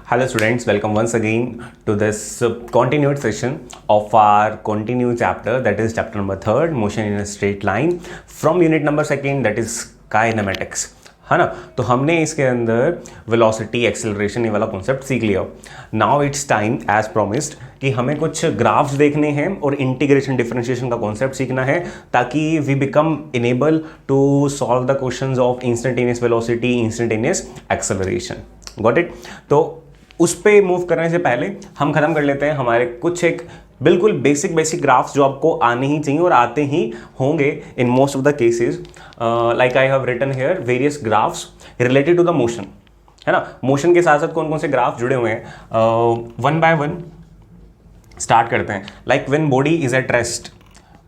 Hello students, welcome once again to this continued session of our continued chapter, that is chapter number 3, motion in a straight line from unit number 2, that is kinematics, है ना। तो हमने इसके अंदर velocity acceleration ये वाला concept सीख लिया। Now it's time as promised कि हमें कुछ ग्राफ्स देखने हैं और इंटीग्रेशन डिफरेंशिएशन का कॉन्सेप्ट सीखना है ताकि we become enable to solve the questions of instantaneous velocity, instantaneous acceleration. Got it. तो उस पे मूव करने से पहले हम खत्म कर लेते हैं हमारे कुछ एक बिल्कुल बेसिक ग्राफ्स जो आपको आने ही चाहिए और आते ही होंगे in most of the cases. Like I have written here various graphs related to the motion, है ना। मोशन के साथ साथ कौन कौन से ग्राफ जुड़े हुए हैं, वन बाय वन स्टार्ट करते हैं। Like when body is at rest,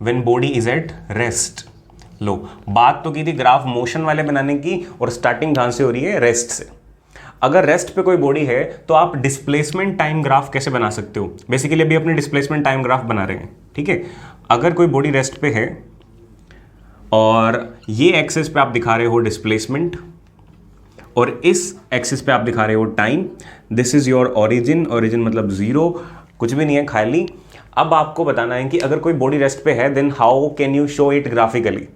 when body is at rest. लो, बात तो की थी ग्राफ मोशन वाले बनाने की और स्टार्टिंग कहां से हो रही है, रेस्ट से। अगर रेस्ट पे कोई बॉडी है तो आप डिस्प्लेसमेंट टाइम ग्राफ कैसे बना सकते हो। बेसिकली अभी अपने डिस्प्लेसमेंट टाइम ग्राफ बना रहे हैं, ठीक है। अगर कोई बॉडी रेस्ट पे है और ये एक्सिस पे आप दिखा रहे हो डिस्प्लेसमेंट और इस एक्सिस पे आप दिखा रहे हो time, this is your origin. Origin मतलब जीरो, कुछ भी नहीं है, खाली। अब आपको बताना है कि अगर कोई बॉडी रेस्ट पे है then how can you show it graphically.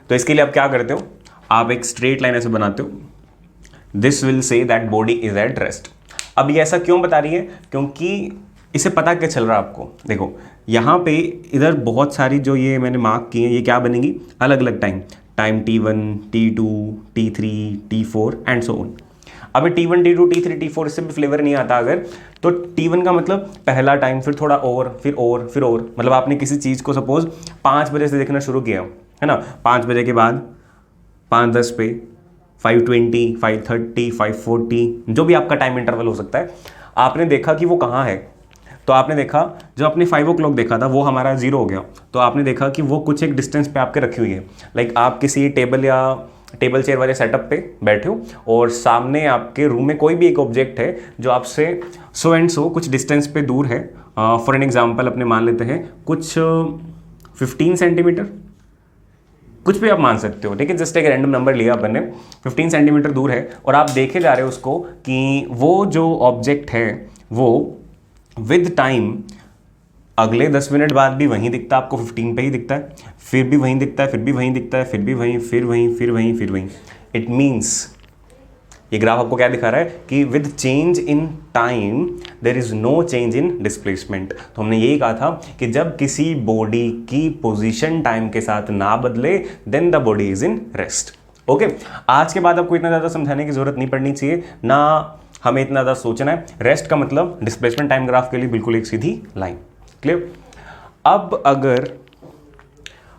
तो इसके लिए आप क्या करते हो, आप एक स्ट्रेट लाइन ऐसे बनाते हो, this will say that body is at rest. अब ये ऐसा क्यों बता रही है, क्योंकि इसे पता क्या चल रहा है आपको। देखो यहाँ पे इधर बहुत सारी जो ये मैंने मार्क की है ये क्या बनेगी, अलग अलग time T1, T2, T3, T4 and so on. अब T1, T2, T3, T4 इससे भी फ्लेवर नहीं आता अगर, तो T1 का मतलब पहला टाइम, फिर थोड़ा और, फिर और, फिर और। मतलब आपने किसी चीज़ को सपोज 5 बजे से देखना शुरू किया है ना, 5 बजे के बाद 5:10 पे 5:20, 5:30, 5:40, जो भी आपका टाइम इंटरवल हो सकता है, आपने देखा कि वो कहाँ है। तो आपने देखा जब आपने 5 o'clock देखा था वो हमारा 0 हो गया, तो आपने देखा कि वो कुछ एक डिस्टेंस पे आपके रखी हुई है। लाइक आप किसी टेबल या टेबल चेयर वाले सेटअप पे बैठे हो और सामने आपके रूम में कोई भी एक ऑब्जेक्ट है जो आपसे सो एंड सो कुछ डिस्टेंस पे दूर है। फॉर एन एग्जाम्पल अपने मान लेते हैं कुछ 15 सेंटीमीटर, कुछ भी आप मान सकते हो, ठीक है। जस्ट एक रैंडम नंबर लिया अपन ने, 15 सेंटीमीटर दूर है और आप देखे जा रहे हो उसको कि वो जो ऑब्जेक्ट है वो विद टाइम अगले 10 मिनट बाद भी वहीं दिखता है आपको, 15 पे ही दिखता है, फिर भी वहीं दिखता है, फिर भी वहीं दिखता है, फिर भी वहीं, फिर वहीं, फिर वहीं, फिर वहीं। इट मीन्स ये ग्राफ आपको क्या दिखा रहा है कि with change in time there is no change in displacement. तो हमने यही कहा था कि जब किसी बॉडी की पोजीशन टाइम के साथ ना बदले then the body is in rest. Okay, आज के बाद आपको इतना ज़्यादा समझाने की जरूरत नहीं पड़नी चाहिए, ना हमें इतना ज़्यादा सोचना है। रेस्ट का मतलब डिस्प्लेसमेंट टाइम ग्राफ के लिए बिल्कुल एक सीधी लाइन। क्लियर। अब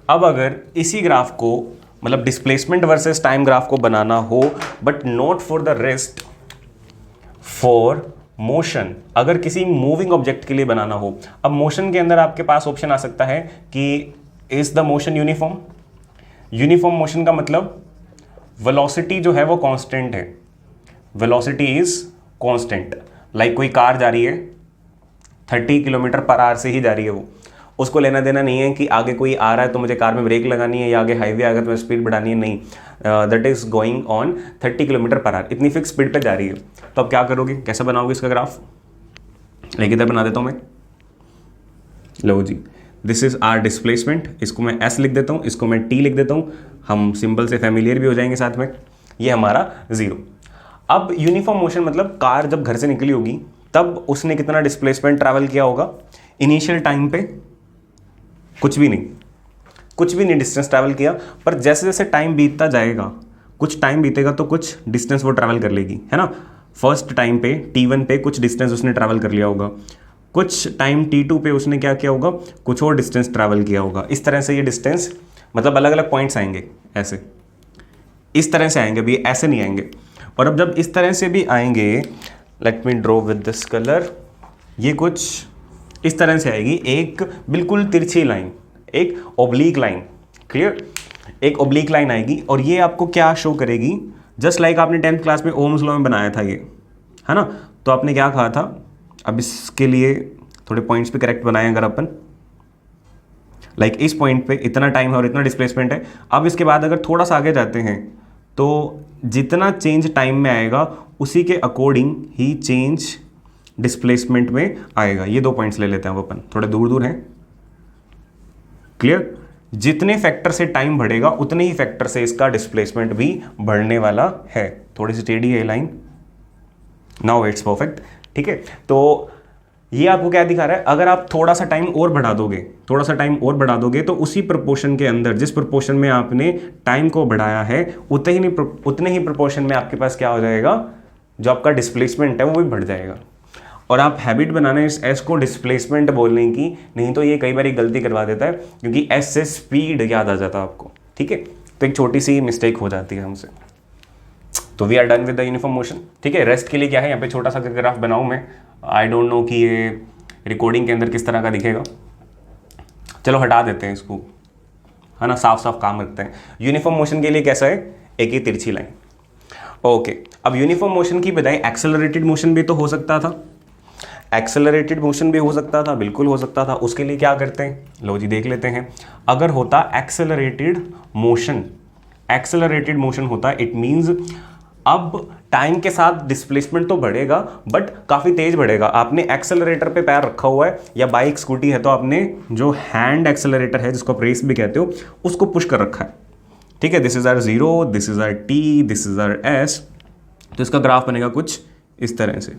अगर इसी ग्राफ को मतलब डिस्प्लेसमेंट वर्सेस टाइम ग्राफ को बनाना हो but not for the rest, for motion, अगर किसी मूविंग ऑब्जेक्ट के लिए बनाना हो। अब मोशन के अंदर आपके पास ऑप्शन आ सकता है कि is the motion uniform. Uniform motion का मतलब वेलोसिटी जो है वो कांस्टेंट है, वेलोसिटी इज कांस्टेंट। लाइक कोई कार जा रही है 30 किलोमीटर पर आवर से ही जा रही है, वो उसको लेना देना नहीं है कि आगे कोई आ रहा है तो मुझे कार में ब्रेक लगानी है या आगे हाईवे आ गया तो मैं स्पीड बढ़ानी है, नहीं। That is going on 30 kilometre per hour, इतनी फिक्स स्पीड पे जा रही है। तो अब क्या करोगे, कैसे बनाओगे इसका ग्राफ। लाइक इधर बना देता हूँ मैं, लो जी, दिस इज आर डिस्प्लेसमेंट, इसको मैं S लिख देता हूँ, इसको मैं T लिख देता हूँ, हम सिंबल से फैमिलियर भी हो जाएंगे साथ में। ये हमारा 0। अब यूनिफॉर्म मोशन मतलब कार जब घर से निकली होगी तब उसने कितना डिस्प्लेसमेंट ट्रैवल किया होगा, इनिशियल टाइम पे कुछ भी नहीं डिस्टेंस ट्रैवल किया, पर जैसे जैसे टाइम बीतता जाएगा, कुछ टाइम बीतेगा तो कुछ डिस्टेंस वो ट्रैवल कर लेगी, है ना। फर्स्ट टाइम पे T1 पे कुछ डिस्टेंस उसने ट्रैवल कर लिया होगा, कुछ टाइम T2 पे उसने क्या किया होगा, कुछ और डिस्टेंस ट्रैवल किया होगा। इस तरह से ये डिस्टेंस मतलब अलग अलग पॉइंट्स आएंगे, ऐसे इस तरह से आएंगे, अभी ऐसे नहीं आएंगे। और अब जब इस तरह से भी आएंगे, let me draw with this colour, ये कुछ इस तरह से आएगी, एक बिल्कुल तिरछी लाइन, एक ओब्लीक लाइन। क्लियर, एक ओब्लीक लाइन आएगी और ये आपको क्या शो करेगी, जस्ट लाइक आपने 10th क्लास में ओम्स लॉ में बनाया था ये, है ना। तो आपने क्या कहा था, अब इसके लिए थोड़े पॉइंट्स पे करेक्ट बनाए अगर अपन, लाइक इस पॉइंट पे इतना टाइम है और इतना डिस्प्लेसमेंट है। अब इसके बाद अगर थोड़ा सा आगे जाते हैं तो जितना चेंज टाइम में आएगा उसी के अकॉर्डिंग ही चेंज डिस्प्लेसमेंट में आएगा। ये 2 पॉइंट्स ले लेते हैं अपन, थोड़े दूर दूर हैं। क्लियर? जितने फैक्टर से टाइम बढ़ेगा उतने ही फैक्टर से इसका डिस्प्लेसमेंट भी बढ़ने वाला है। थोड़ी सी टेढ़ी है लाइन, नाउ इट्स परफेक्ट। ठीक है, तो ये आपको क्या दिखा रहा है, अगर आप थोड़ा सा टाइम और बढ़ा दोगे तो उसी प्रोपोर्शन के अंदर, जिस प्रोपोर्शन में आपने टाइम को बढ़ाया है, उतने ही प्रोपोर्शन में आपके पास क्या हो जाएगा, जो आपका डिस्प्लेसमेंट है वो भी बढ़ जाएगा। और आप हैबिट बनाना इस एस को डिस्प्लेसमेंट बोलने की, नहीं तो ये कई बार गलती करवा देता है, क्योंकि एस से स्पीड याद आ जाता है आपको। ठीक है, तो एक छोटी सी मिस्टेक हो जाती है हमसे। तो we are done with the uniform motion. ठीक है, रेस्ट के लिए क्या है, यहाँ पे छोटा सा ग्राफ बनाऊँ मैं, आई डोंट नो कि ये रिकॉर्डिंग के अंदर किस तरह का दिखेगा, चलो हटा देते हैं इसको, है ना, साफ साफ काम रखते हैं। यूनिफॉर्म मोशन के लिए कैसा है, एक ही तिरछी लाइन। ओके, अब यूनिफॉर्म मोशन की बजाय एक्सेलरेटेड मोशन भी तो हो सकता था, एक्सेलरेटेड मोशन भी हो सकता था, बिल्कुल हो सकता था। उसके लिए क्या करते हैं, लो जी देख लेते हैं। अगर होता एक्सेलरेटेड मोशन होता, इट मीन्स अब टाइम के साथ डिस्प्लेसमेंट तो बढ़ेगा बट काफ़ी तेज बढ़ेगा। आपने एक्सेलरेटर पे पैर रखा हुआ है, या बाइक स्कूटी है तो आपने जो हैंड एक्सेलरेटर है, जिसको आप रेस भी कहते हो, उसको पुश कर रखा है। ठीक है, this is our 0, this is our T, this is our S। तो इसका ग्राफ बनेगा कुछ इस तरह से।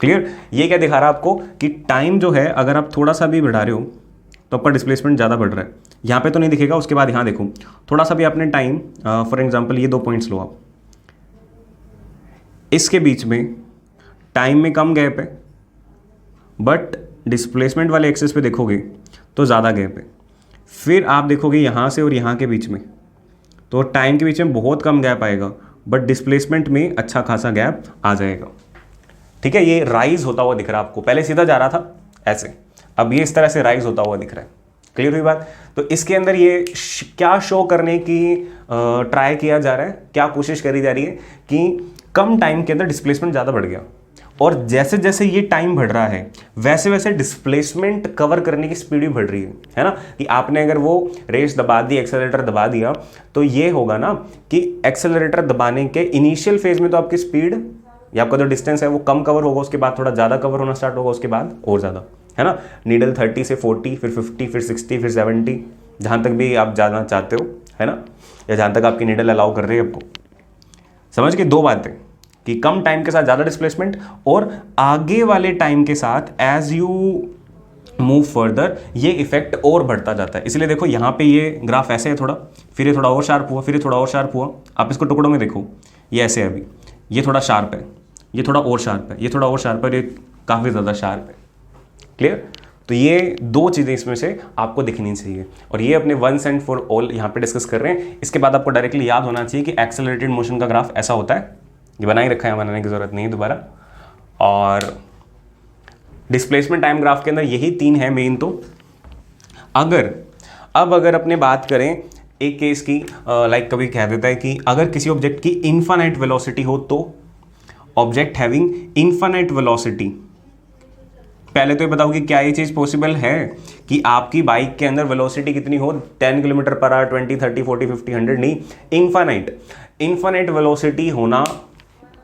क्लियर? ये क्या दिखा रहा है आपको कि टाइम जो है, अगर आप थोड़ा सा भी बढ़ा रहे हो तो आपका डिस्प्लेसमेंट ज़्यादा बढ़ रहा है। यहाँ पे तो नहीं दिखेगा, उसके बाद यहाँ देखो, थोड़ा सा भी आपने टाइम, फॉर एग्जाम्पल ये 2 पॉइंट्स लो आप, इसके बीच में टाइम में कम गैप है, बट डिस्प्लेसमेंट वाले एक्सेस पे देखोगे तो ज़्यादा गैप है। फिर आप देखोगे यहाँ से और यहाँ के बीच में, तो टाइम के बीच में बहुत कम गैप आएगा, बट डिस्प्लेसमेंट में अच्छा खासा गैप आ जाएगा। ठीक है, ये राइज होता हुआ दिख रहा है आपको, पहले सीधा जा रहा था ऐसे, अब ये इस तरह से राइज होता हुआ दिख रहा है। क्लियर हुई बात? तो इसके अंदर ये क्या शो करने की ट्राई किया जा रहा है, क्या कोशिश करी जा रही है कि कम टाइम के अंदर डिस्प्लेसमेंट ज़्यादा बढ़ गया, और जैसे जैसे ये टाइम बढ़ रहा है वैसे वैसे डिस्प्लेसमेंट कवर करने की स्पीड भी बढ़ रही है ना। कि आपने अगर वो रेस दबा दी, एक्सेलरेटर दबा दिया, तो ये होगा ना कि एक्सेलरेटर दबाने के इनिशियल फेज में तो आपकी स्पीड या आपका जो डिस्टेंस है वो कम कवर होगा, उसके बाद थोड़ा ज़्यादा कवर होना स्टार्ट होगा, उसके बाद और ज़्यादा, है ना। नीडल 30 से 40, फिर 50, फिर 60, फिर 70, जहाँ तक भी आप जाना चाहते हो, है ना, या जहाँ तक आपकी नीडल अलाउ कर रही है आपको। समझ के 2 बातें, कि कम टाइम के साथ ज़्यादा डिस्प्लेसमेंट, और आगे वाले टाइम के साथ एज यू मूव फर्दर ये इफेक्ट और बढ़ता जाता है। इसलिए देखो यहाँ पे ये ग्राफ ऐसे है थोड़ा, फिर ये थोड़ा और शार्प हुआ, फिर ये थोड़ा और शार्प हुआ। आप इसको टुकड़ों में देखो, ये ऐसे है, अभी ये थोड़ा शार्प है, ये थोड़ा और शार्प है, ये थोड़ा और शार्प है, ये काफ़ी ज़्यादा शार्प है। क्लियर? तो ये 2 चीज़ें इसमें से आपको दिखनी चाहिए, और ये अपने वंस एंड फॉर ऑल यहाँ पे डिस्कस कर रहे हैं। इसके बाद आपको डायरेक्टली याद होना चाहिए कि एक्सेलरेटेड मोशन का ग्राफ ऐसा होता है, ये बना ही रखा है, बनाने की ज़रूरत नहीं है दोबारा। और डिस्प्लेसमेंट टाइम ग्राफ के अंदर यही 3 है मेन। तो अगर अपने बात करें एक केस की, लाइक कभी कह देता है कि अगर किसी ऑब्जेक्ट की इनफाइनाइट वेलोसिटी हो, तो ऑब्जेक्ट हैविंग इनफाइनाइट वेलोसिटी, पहले तो ये बताओ कि क्या ये चीज़ पॉसिबल है कि आपकी बाइक के अंदर वेलोसिटी कितनी हो, 10 किलोमीटर पर आवर, 20, 30, 40, 50, 100? नहीं, इनफाइनाइट वेलोसिटी होना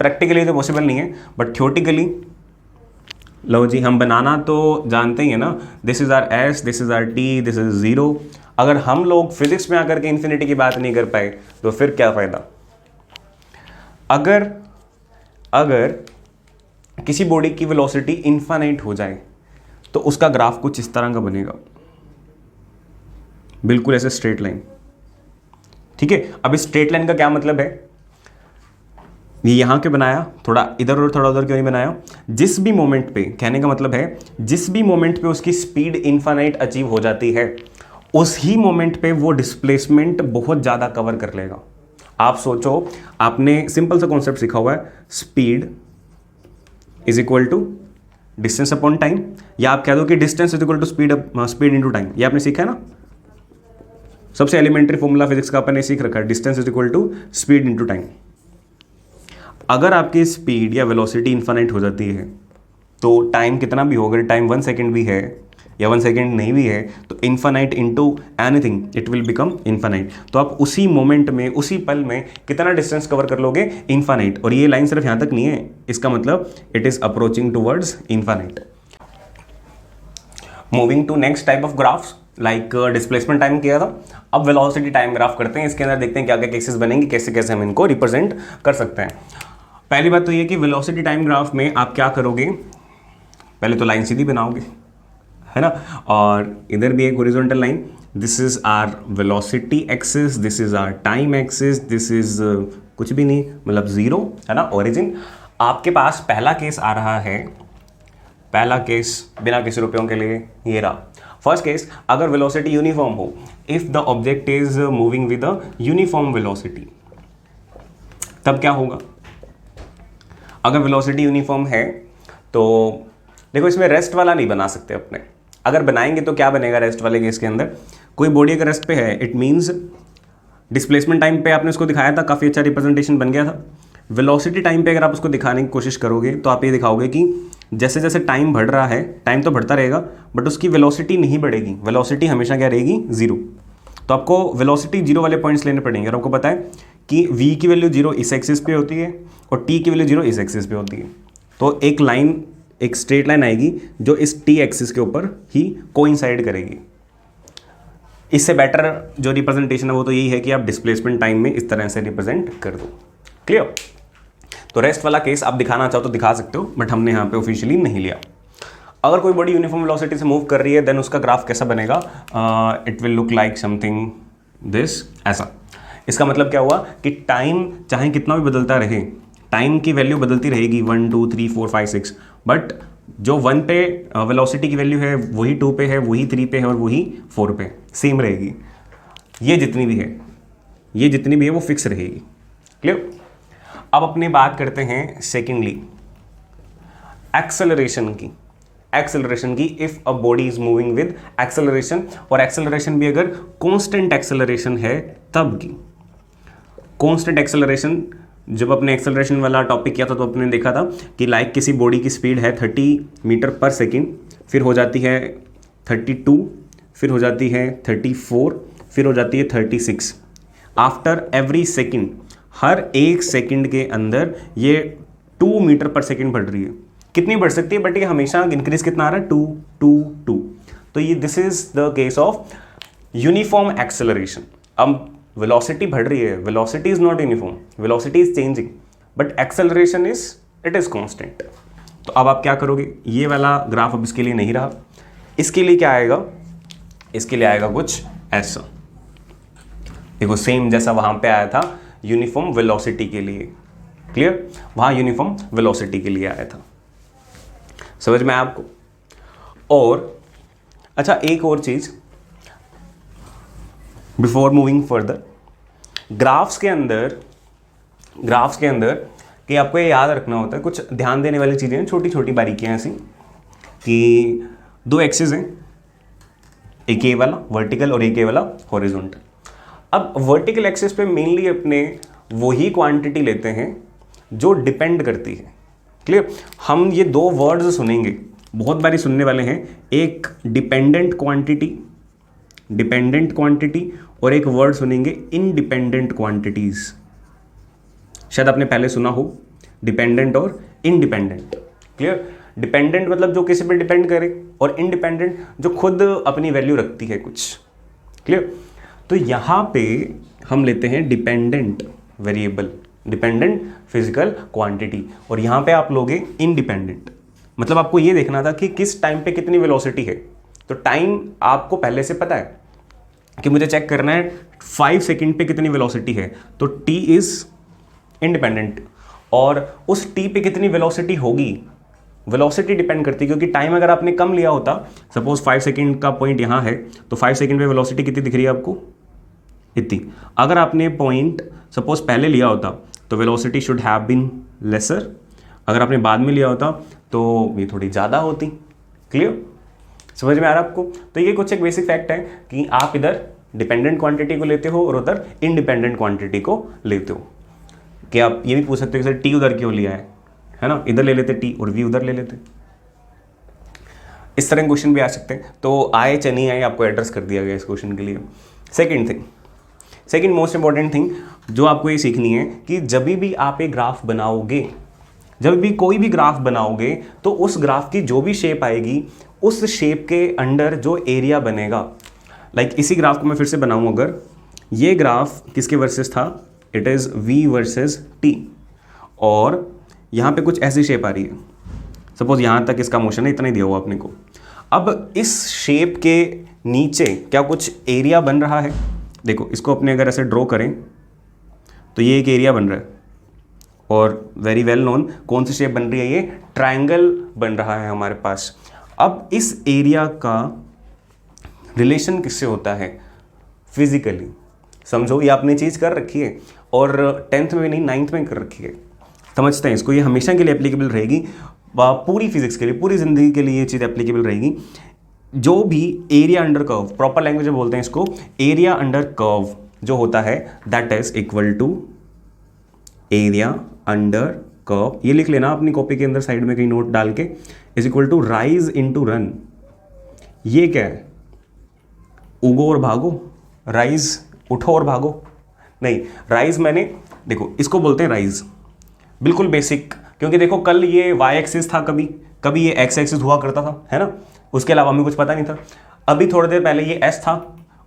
प्रैक्टिकली तो पॉसिबल नहीं है, बट थ्योरेटिकली, लो जी हम बनाना तो जानते ही है ना, this is R S, this is our T, this is 0। अगर हम लोग फिजिक्स में आकर के इन्फिनिटी की बात नहीं कर पाए तो फिर क्या फ़ायदा। अगर किसी बॉडी की वेलोसिटी इनफाइनाइट हो जाए तो उसका ग्राफ कुछ इस तरह का बनेगा, बिल्कुल ऐसे स्ट्रेट लाइन। ठीक है, अब इस स्ट्रेट लाइन का क्या मतलब है, ये यहां के बनाया, थोड़ा इधर और थोड़ा उधर क्यों नहीं बनाया। जिस भी मोमेंट पे, कहने का मतलब है जिस भी मोमेंट पे उसकी स्पीड इनफाइनाइट अचीव हो जाती है, उस ही मोमेंट पे वो डिस्प्लेसमेंट बहुत ज़्यादा कवर कर लेगा। आप सोचो, आपने सिंपल सा कॉन्सेप्ट सीखा हुआ है, speed is equal to distance upon time, या आप कह दो कि distance is equal to speed into time. ये आपने सीखा है ना, सबसे एलिमेंट्री फॉर्मूला फिजिक्स का आपने सीख रखा है, distance is equal to speed into time. अगर आपकी स्पीड या वेलोसिटी इनफाइनाइट हो जाती है तो टाइम कितना भी हो, अगर टाइम 1 सेकेंड भी है, या 1 सेकेंड नहीं भी है तो infinite into anything it will become infinite. तो आप उसी मोमेंट में, उसी पल में कितना डिस्टेंस कवर कर लोगे? इन्फानाइट। और ये लाइन सिर्फ यहाँ तक नहीं है, इसका मतलब it is approaching towards infinite. Moving to next type of graphs, like displacement time किया था, अब वेलोसिटी टाइम ग्राफ करते हैं। इसके अंदर देखते हैं क्या क्या केसेस बनेंगे, कैसे कैसे हम इनको रिप्रेजेंट कर सकते हैं। पहली बात तो ये कि वेलोसिटी टाइम ग्राफ में आप क्या करोगे, पहले तो लाइन सीधी बनाओगे, है ना, और इधर भी एक horizontal line, this is our velocity axis, this is our time axis, this is कुछ भी नहीं, मतलब जीरो, है ना, ओरिजिन। आपके पास पहला केस आ रहा है, पहला केस बिना किसी रुपयों के लिए ये रहा। फर्स्ट केस, अगर वेलोसिटी यूनिफॉर्म हो, if the object is moving with a uniform velocity, तब क्या होगा? अगर वेलोसिटी यूनिफॉर्म है तो देखो, इसमें रेस्ट वाला नहीं बना सकते अपने। अगर बनाएंगे तो क्या बनेगा रेस्ट वाले केस के अंदर? कोई बॉडी अगर रेस्ट पे है, इट मीन्स डिस्प्लेसमेंट टाइम पे आपने उसको दिखाया था, काफ़ी अच्छा रिप्रेजेंटेशन बन गया था। वेलोसिटी टाइम पे अगर आप उसको दिखाने की कोशिश करोगे तो आप ये दिखाओगे कि जैसे जैसे टाइम बढ़ रहा है, टाइम तो बढ़ता रहेगा बट उसकी वेलोसिटी नहीं बढ़ेगी, वेलोसिटी हमेशा क्या रहेगी? जीरो। तो आपको वेलोसिटी जीरो वाले पॉइंट्स लेने पड़ेंगे। और आपको पता है कि v की वैल्यू जीरो इस एक्सिस पे होती है और t की वैल्यू जीरो इस एक्सिस पे होती है। तो एक लाइन, एक स्ट्रेट लाइन आएगी जो इस t एक्सिस के ऊपर ही कोइंसाइड करेगी। इससे बेटर जो रिप्रेजेंटेशन है वो तो यही है कि आप डिस्प्लेसमेंट टाइम में इस तरह से रिप्रेजेंट कर दो। क्लियर? तो रेस्ट वाला केस आप दिखाना चाहो तो दिखा सकते हो, बट हमने यहाँ पे ऑफिशियली नहीं लिया। अगर कोई बॉडी यूनिफॉर्म वेलोसिटी से मूव कर रही है देन उसका ग्राफ कैसा बनेगा? It will look like something this, ऐसा। इसका मतलब क्या हुआ कि टाइम चाहे कितना भी बदलता रहे, टाइम की वैल्यू बदलती रहेगी 1 2 3 4 5 6, बट जो 1 पे वेलोसिटी की वैल्यू है वही 2 पे है, वही 3 पे है और वही 4 पे सेम रहेगी। ये जितनी भी है, ये जितनी भी है वो फिक्स रहेगी। क्लियर? अब अपनी बात करते हैं सेकेंडली एक्सेलरेशन की। एक्सेलरेशन की, if a body is moving with acceleration, और एक्सेलरेशन भी अगर कांस्टेंट एक्सेलरेशन है तब की। कांस्टेंट एक्सेलरेशन, जब अपने एक्सेलरेशन वाला टॉपिक किया था तो अपने देखा था कि लाइक किसी बॉडी की स्पीड है 30 मीटर पर सेकेंड, फिर हो जाती है 32, फिर हो जाती है 34, फिर हो जाती है 36। आफ्टर एवरी सेकेंड, हर एक सेकंड के अंदर ये 2 मीटर पर सेकंड बढ़ रही है। कितनी बढ़ सकती है, बट ये हमेशा इंक्रीज कितना आ रहा है? 2 2 2। तो ये this is the case of uniform acceleration. अब वेलोसिटी बढ़ रही है, velocity is not uniform, velocity is changing, but acceleration is, it is constant. तो अब आप क्या करोगे? ये वाला ग्राफ अब इसके लिए नहीं रहा, इसके लिए क्या आएगा? इसके लिए आएगा कुछ ऐसा। देखो सेम जैसा वहां पे आया था यूनिफॉर्म वेलोसिटी के लिए। क्लियर? वहां यूनिफॉर्म वेलोसिटी के लिए आया था। समझ में आया आपको? और अच्छा, एक और चीज बिफोर मूविंग फर्दर, ग्राफ्स के अंदर कि आपको ये याद रखना होता है, कुछ ध्यान देने वाली चीजें हैं, छोटी छोटी बारीकियां ऐसी, कि 2 एक्सिस हैं, एक ये वाला वर्टिकल और एक ये वाला हॉरिजॉन्टल। अब वर्टिकल एक्सिस पे मेनली अपने वही क्वांटिटी लेते हैं जो डिपेंड करती है। क्लियर? हम ये 2 वर्ड्स सुनेंगे, बहुत बारी सुनने वाले हैं, एक डिपेंडेंट क्वांटिटी और एक वर्ड सुनेंगे इंडिपेंडेंट क्वांटिटीज। शायद आपने पहले सुना हो डिपेंडेंट और इंडिपेंडेंट। क्लियर? डिपेंडेंट मतलब जो किसी पे डिपेंड करे, और इंडिपेंडेंट जो खुद अपनी वैल्यू रखती है कुछ। क्लियर? तो यहां पे हम लेते हैं dependent variable, dependent physical quantity, और यहां पे आप लोगे इंडिपेंडेंट। मतलब आपको ये देखना था कि किस टाइम पे कितनी वेलोसिटी है। तो टाइम आपको पहले से पता है कि मुझे चेक करना है 5 सेकंड पे कितनी वेलोसिटी है, तो t इज इंडिपेंडेंट, और उस t पे कितनी वेलोसिटी होगी, वेलोसिटी डिपेंड करती है, क्योंकि टाइम अगर आपने कम लिया होता, सपोज 5 सेकंड का पॉइंट यहाँ है, तो 5 सेकंड पे वेलोसिटी कितनी दिख रही है आपको? इतनी। अगर आपने पॉइंट सपोज पहले लिया होता तो velocity should have been lesser, अगर आपने बाद में लिया होता तो ये थोड़ी ज़्यादा होती। क्लियर? समझ में आ रहा है आपको? तो ये कुछ एक बेसिक फैक्ट है कि आप इधर डिपेंडेंट क्वांटिटी को लेते हो और उधर इंडिपेंडेंट क्वांटिटी को लेते हो। कि आप ये भी पूछ सकते हो कि सर टी उधर क्यों लिया है ना, इधर ले लेते टी और वी उधर ले लेते। इस तरह के क्वेश्चन भी आ सकते हैं, तो आए चाहे नहीं आए आपको एड्रेस कर दिया गया इस क्वेश्चन के लिए। सेकेंड मोस्ट इंपॉर्टेंट थिंग जो आपको ये सीखनी है कि जब भी आप एक ग्राफ बनाओगे, जब भी कोई भी ग्राफ बनाओगे, तो उस ग्राफ की जो भी शेप आएगी उस शेप के अंडर जो एरिया बनेगा, लाइक इसी ग्राफ को मैं फिर से बनाऊं, अगर ये ग्राफ किसके वर्सेस था, it is v versus t, और यहाँ पे कुछ ऐसी शेप आ रही है, सपोज यहाँ तक इसका मोशन है, इतना ही दिया हुआ अपने को। अब इस शेप के नीचे क्या कुछ एरिया बन रहा है? देखो इसको अपने अगर ऐसे ड्रॉ करें तो ये एक एरिया बन रहा है, और वेरी वेल नोन कौन सी शेप बन रही है, ये ट्रायंगल बन रहा है हमारे पास। अब इस एरिया का रिलेशन किससे होता है? फिजिकली। समझो ये आपने चीज़ कर रखी है, और 10th में भी नहीं 9th में कर रखी है, समझते हैं इसको, ये हमेशा के लिए एप्लीकेबल रहेगी, पूरी फिजिक्स के लिए, पूरी ज़िंदगी के लिए ये चीज़ एप्लीकेबल रहेगी। जो भी area under curve, proper language में बोलते हैं इसको, एरिया अंडर कर्व जो होता है that is equal to area under curve, ये लिख लेना अपनी कॉपी के अंदर साइड में कहीं नोट डाल के, is equal to rise into run. ये क्या है? उगो और भागो, राइज उठो और भागो नहीं, राइज मैंने, देखो इसको बोलते हैं राइज, बिल्कुल बेसिक, क्योंकि देखो कल ये y एक्सिस था, कभी ये x एक्सिस हुआ करता था, है ना, उसके अलावा हमें कुछ पता नहीं था। अभी थोड़ी देर पहले ये s था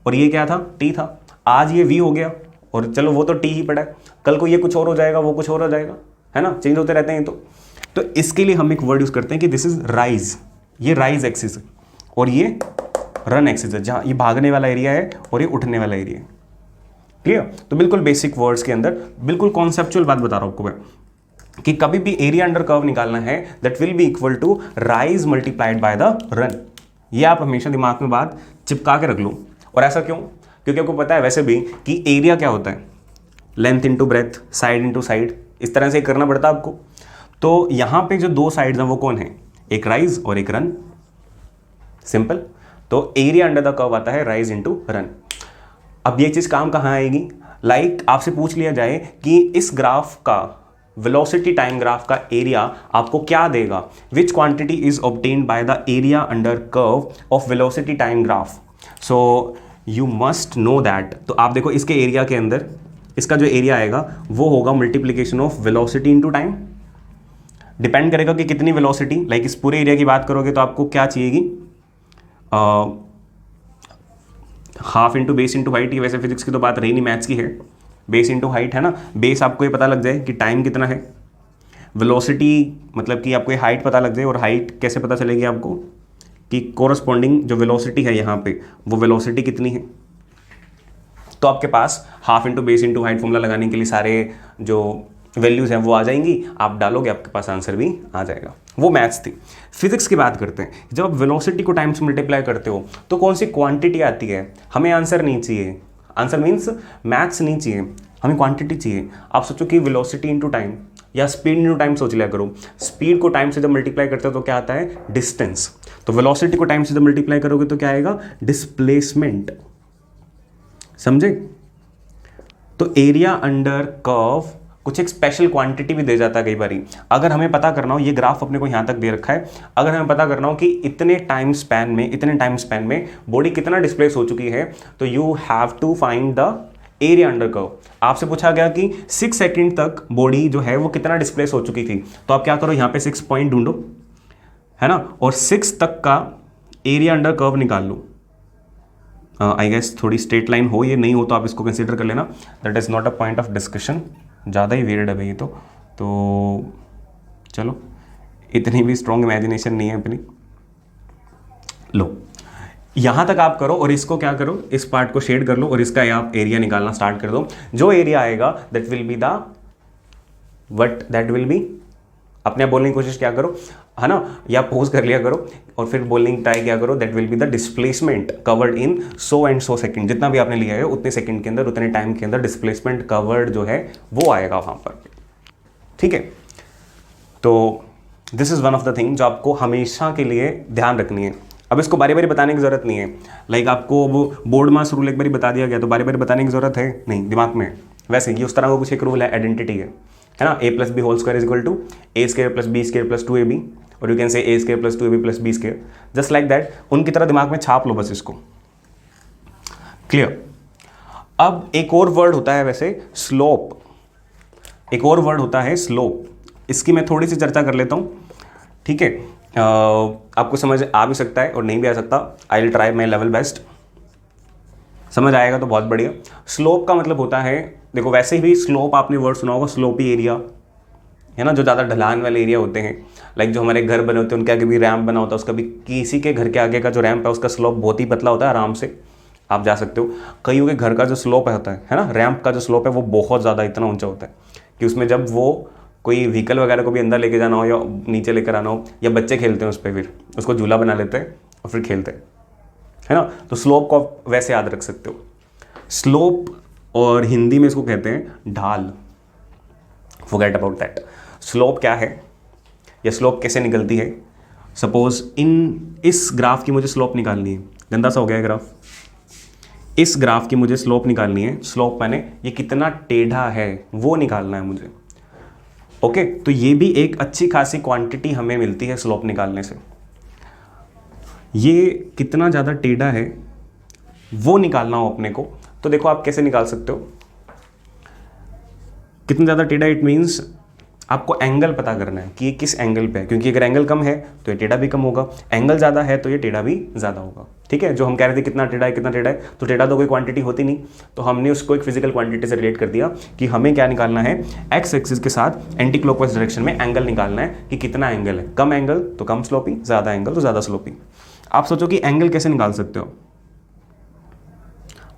और ये क्या था, t था, आज ये v हो गया, और चलो वो तो t ही पड़ा है, कल को ये कुछ और हो जाएगा, वो कुछ और हो जाएगा, है ना, चेंज होते रहते हैं। तो इसके लिए हम एक वर्ड यूज़ करते हैं कि दिस इज राइज, ये राइज एक्सिस है, और ये रन एक्सिस है, जहाँ ये भागने वाला एरिया है और ये उठने वाला एरिया है। क्लियर? तो बिल्कुल बेसिक वर्ड्स के अंदर बिल्कुल कॉन्सेप्चुअल बात बता रहा हूँ आपको मैं, कि कभी भी एरिया अंडर कर्व निकालना है that will be equal to rise multiplied by the run. ये आप हमेशा दिमाग में बात चिपका के रख लो। और ऐसा क्यों? क्योंकि आपको पता है वैसे भी कि एरिया क्या होता है, length into breadth, side into side, इस तरह से करना पड़ता है आपको। तो यहाँ पे जो दो साइड्स हैं वो कौन है, एक राइज और एक रन, सिंपल। तो एरिया अंडर द कर्व आता है राइज इंटू रन। अब ये चीज़ काम कहाँ आएगी? लाइक आपसे पूछ लिया जाए कि इस ग्राफ का वेलोसिटी टाइम ग्राफ का एरिया आपको क्या देगा, विच quantity is obtained by the area under curve of velocity time graph, so you must know that. तो आप देखो इसके एरिया के अंदर इसका जो एरिया आएगा वो होगा multiplication of velocity into time. Depend करेगा कि कितनी वेलोसिटी, लाइक इस पूरे एरिया की बात करोगे तो आपको क्या चाहिएगी, half into base into height. ये वैसे फिजिक्स की तो बात रही नहीं, मैथ्स की है, बेस इंटू हाइट है ना। बेस आपको ये पता लग जाए कि टाइम कितना है, वेलोसिटी मतलब कि आपको ये हाइट पता लग जाए, और हाइट कैसे पता चलेगी आपको कि कोरस्पॉन्डिंग जो वेलोसिटी है यहाँ पे वो वेलोसिटी कितनी है। तो आपके पास half into base into height formula लगाने के लिए सारे जो वैल्यूज़ हैं वो आ जाएंगी, आप डालोगे आपके पास आंसर भी आ जाएगा। वो मैथ्स थी। फिजिक्स की बात करते हैं, जब आप वेलोसिटी को टाइम से मल्टीप्लाई करते हो तो कौन सी क्वांटिटी आती है? हमें आंसर नहीं चाहिए, आंसर मीन्स मैथ्स नहीं चाहिए, हमें क्वांटिटी चाहिए। आप सोचो कि वेलोसिटी इंटू टाइम या स्पीड इंटू टाइम सोच लिया करो। स्पीड को टाइम से जब मल्टीप्लाई करते हो तो क्या आता है, डिस्टेंस। तो वेलोसिटी को टाइम से जब मल्टीप्लाई करोगे तो क्या आएगा, डिस्प्लेसमेंट। समझे? तो एरिया अंडर कर्व कुछ एक स्पेशल क्वांटिटी भी दे जाता है कई बार। अगर हमें पता करना हो, ये ग्राफ अपने को यहाँ तक दे रखा है, अगर हमें पता करना हो कि इतने टाइम स्पैन में बॉडी कितना डिस्प्लेस हो चुकी है, तो you have to find the area under curve. आपसे पूछा गया कि 6 सेकंड तक बॉडी जो है वो कितना डिस्प्लेस हो चुकी थी, तो आप क्या करो, यहाँ पे 6 पॉइंट ढूंढो, है ना, और 6 तक का एरिया अंडर कर्व निकाल लो। आई गेस थोड़ी स्ट्रेट लाइन हो, ये नहीं हो तो आप इसको कंसिडर कर लेना, that is not a point of discussion. ज़्यादा ही वेरिड है भाई ये तो चलो, इतनी भी स्ट्रॉन्ग इमेजिनेशन नहीं है अपनी। लो, यहाँ तक आप करो और इसको क्या करो, इस पार्ट को शेड कर लो और इसका आप एरिया निकालना स्टार्ट कर दो। जो एरिया आएगा that will be the what that will B, अपने आप बोलने की कोशिश क्या करो, है ना, या पोज कर लिया करो और फिर बोलने की ट्राई क्या करो, that will be the displacement covered in so and so second. जितना भी आपने लिया है उतने सेकंड के अंदर, उतने टाइम के अंदर डिस्प्लेसमेंट कवर्ड जो है वो आएगा वहाँ पर। ठीक है, तो this is one of the thing जो आपको हमेशा के लिए ध्यान रखनी है। अब इसको बारी बारी बताने की ज़रूरत नहीं है, लाइक आपको वो बोर्ड मास रूल एक बारी बता दिया गया तो बारी बारी बताने की ज़रूरत है नहीं दिमाग में। वैसे ये उस तरह का कुछ एक रूल है, आइडेंटिटी है ना, a + b whole square is equal to a² + b² + 2ab, और you can say A square plus 2ab plus B square, just like that. उनकी तरह दिमाग में छाप लो बस इसको। क्लियर। अब एक और वर्ड होता है वैसे स्लोप, एक और वर्ड होता है स्लोप, इसकी मैं थोड़ी सी चर्चा कर लेता हूँ, ठीक है। आपको समझ आ भी सकता है और नहीं भी आ सकता, I will try my level best. समझ आएगा तो बहुत बढ़िया। स्लोप का मतलब होता है, देखो वैसे भी स्लोप आपने वर्ड सुना होगा, स्लोपी एरिया है ना, जो ज़्यादा ढलान वाले एरिया होते हैं, लाइक जो हमारे घर बने होते हैं उनके आगे भी रैम्प बना होता है, उसका भी किसी के घर के आगे का जो रैम्प है उसका स्लोप बहुत ही पतला होता है, आराम से आप जा सकते हो। कईयों के घर का जो स्लोप होता है ना, रैम्प का जो स्लोप है वो बहुत ज़्यादा इतना ऊंचा होता है कि उसमें जब वो कोई व्हीकल वगैरह को भी अंदर लेके जाना हो या नीचे लेकर आना हो, या बच्चे खेलते हैं उस पर, फिर उसको झूला बना लेते हैं और फिर खेलते हैं, है ना। तो स्लोप को आप वैसे याद रख सकते हो, स्लोप, और हिंदी में इसको कहते हैं ढाल। Forget about that. स्लोप क्या है या स्लोप कैसे निकलती है। सपोज इस ग्राफ की मुझे स्लोप निकालनी है, गंदा सा हो गया है ग्राफ, इस ग्राफ की मुझे स्लोप निकालनी है। स्लोप माने ये कितना टेढ़ा है वो निकालना है मुझे, ओके। तो ये भी एक अच्छी खासी क्वांटिटी हमें मिलती है स्लोप निकालने से। ये कितना ज़्यादा टेढ़ा है वो निकालना हो अपने को, तो देखो आप कैसे निकाल सकते हो। कितना ज़्यादा टेढ़ा, इट मीन्स आपको एंगल पता करना है कि ये किस एंगल पे है, क्योंकि अगर एंगल कम है तो ये टेढ़ा भी कम होगा, एंगल ज़्यादा है तो ये टेढ़ा भी ज़्यादा होगा, ठीक है। जो हम कह रहे थे कितना टेढ़ा है कितना टेढ़ा है, तो टेढ़ा तो कोई क्वांटिटी होती नहीं, तो हमने उसको एक फिजिकल क्वांटिटी से रिलेट कर दिया कि हमें क्या निकालना है, एक्स एक्सिस के साथ एंटी क्लॉकवाइज डायरेक्शन में एंगल निकालना है कि कितना एंगल है। कम एंगल तो कम स्लोपी, ज़्यादा एंगल तो ज़्यादा स्लोपी। आप सोचो कि एंगल कैसे निकाल सकते हो।